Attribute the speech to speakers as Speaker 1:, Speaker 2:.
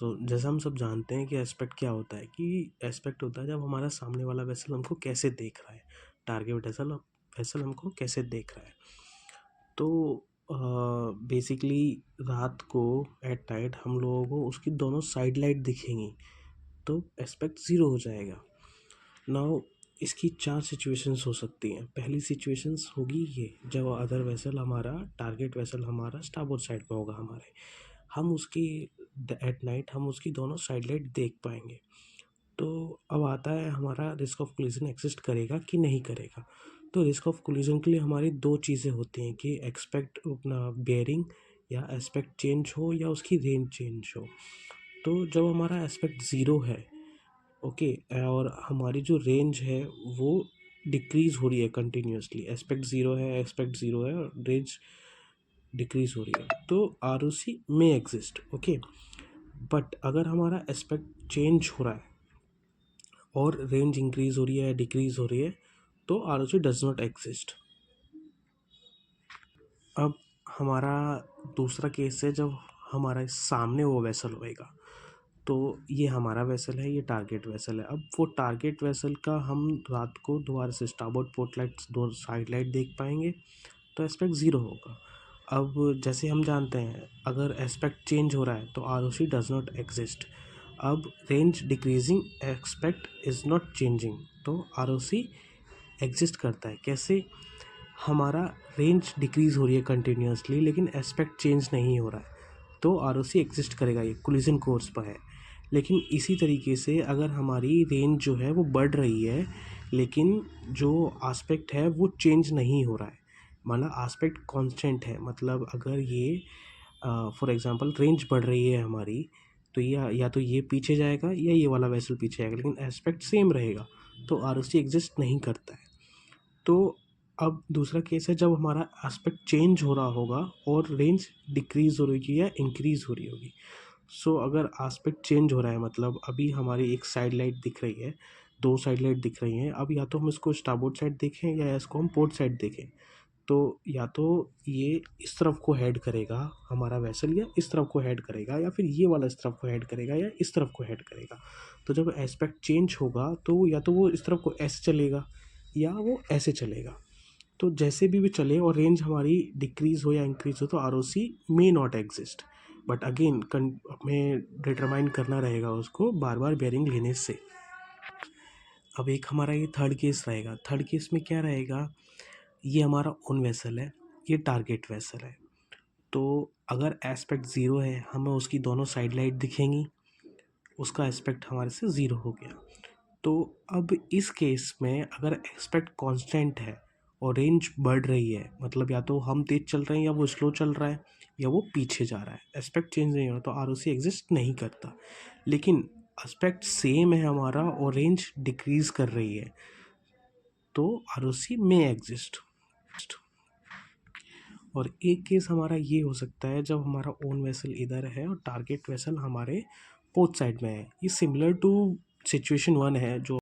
Speaker 1: जैसा हम सब जानते हैं कि एस्पेक्ट क्या होता है, कि एस्पेक्ट होता है जब हमारा सामने वाला वेसल हमको कैसे देख रहा है, टारगेट वेसल वेसल हमको कैसे देख रहा है। तो बेसिकली रात को एट नाइट हम लोगों को उसकी दोनों साइड लाइट दिखेंगी, तो एस्पेक्ट ज़ीरो हो जाएगा। नाउ इसकी 4 सिचुएशंस हो सकती हैं। पहली सिचुएशंस होगी ये, जब अदर वेसल हमारा टारगेट वेसल हमारा स्टारबोर्ड साइड में होगा हमारे, हम उसकी एट नाइट हम उसकी दोनों साइड लाइट देख पाएंगे। तो अब आता है हमारा रिस्क ऑफ कोलिजन एग्जिस्ट करेगा कि नहीं करेगा। तो रिस्क ऑफ कोलिजन के लिए हमारी दो चीज़ें होती हैं कि एक्सपेक्ट अपना बेयरिंग या एस्पेक्ट चेंज हो या उसकी रेंज चेंज हो। तो जब हमारा एस्पेक्ट ज़ीरो है, ओके, और हमारी जो रेंज है वो डिक्रीज़ हो रही है कंटिन्यूसली, एस्पेक्ट ज़ीरो है और रेंज डिक्रीज़ हो रही है, तो आर ओ सी में एग्जिस्ट, ओके। बट अगर हमारा एस्पेक्ट चेंज हो रहा है और रेंज इंक्रीज़ हो रही है, डिक्रीज़ हो रही है, तो R O C does not exist. अब हमारा दूसरा केस है जब हमारे सामने वो वेसल होएगा। तो ये हमारा वेसल है, ये टारगेट वेसल है। अब वो टारगेट वेसल का हम रात को दोबारा से स्टारबोर्ड पोर्ट लाइट्स दो साइड लाइट देख पाएंगे, तो एस्पेक्ट ज़ीरो होगा। अब जैसे हम जानते हैं अगर एस्पेक्ट चेंज हो रहा है तो R O C does not exist. अब range decreasing, aspect is not changing, तो आर ओ सी एग्जिस्ट करता है। कैसे? हमारा रेंज डिक्रीज़ हो रही है कंटिन्यूसली लेकिन एस्पेक्ट चेंज नहीं हो रहा है, तो आर ओ सी एग्जिस्ट करेगा, ये कोलिजन कोर्स पर है। लेकिन इसी तरीके से अगर हमारी रेंज जो है वो बढ़ रही है लेकिन जो आस्पेक्ट है वो चेंज नहीं हो रहा है, मतलब आस्पेक्ट कांस्टेंट है, मतलब अगर ये फॉर एग्जांपल रेंज बढ़ रही है हमारी, तो या तो ये पीछे जाएगा या ये वाला वेसल पीछे जाएगा, लेकिन एस्पेक्ट सेम रहेगा, तो आर ओ सी एग्जिस्ट नहीं करता है। तो अब दूसरा केस है जब हमारा एस्पेक्ट चेंज हो रहा होगा और रेंज डिक्रीज़ हो रही होगी या इंक्रीज़ हो रही होगी। सो अगर एस्पेक्ट चेंज हो रहा है, मतलब अभी हमारी एक साइड लाइट दिख रही है, दो साइड लाइट दिख रही हैं, अब या तो हम इसको स्टारबोर्ड साइड देखें या इसको हम पोर्ट साइड देखें, तो या तो ये इस तरफ को हेड करेगा हमारा वेसल, या इस तरफ को हेड करेगा, या फिर ये वाला इस तरफ को हेड करेगा या इस तरफ को हेड करेगा। तो जब एस्पेक्ट चेंज होगा तो या तो वो इस तरफ को ऐसे चलेगा या वो ऐसे चलेगा। तो जैसे भी चले और रेंज हमारी डिक्रीज़ हो या इंक्रीज़ हो, तो R O C may not exist. But again हमें डिटरमाइन करना रहेगा उसको बार बार बेयरिंग लेने से। अब एक हमारा ये थर्ड केस रहेगा। थर्ड केस में क्या रहेगा, ये हमारा ओन वेसल है, ये टारगेट वेसल है। तो अगर एस्पेक्ट ज़ीरो है, हमें उसकी दोनों साइड लाइट दिखेंगी, उसका एस्पेक्ट हमारे से ज़ीरो हो गया। तो अब इस केस में अगर एस्पेक्ट कांस्टेंट है और रेंज बढ़ रही है, मतलब या तो हम तेज़ चल रहे हैं या वो स्लो चल रहा है या वो पीछे जा रहा है, एस्पेक्ट चेंज नहीं हो रहा, तो आर ओ सी एग्जिस्ट नहीं करता। लेकिन एस्पेक्ट सेम है हमारा और रेंज डिक्रीज़ कर रही है, तो आर ओ सी में एग्जिस्ट। और एक केस हमारा ये हो सकता है जब हमारा ओन वेसल इधर है और टारगेट वेसल हमारे पोर्ट साइड में है। ये सिमिलर टू सिचुएशन वन है जो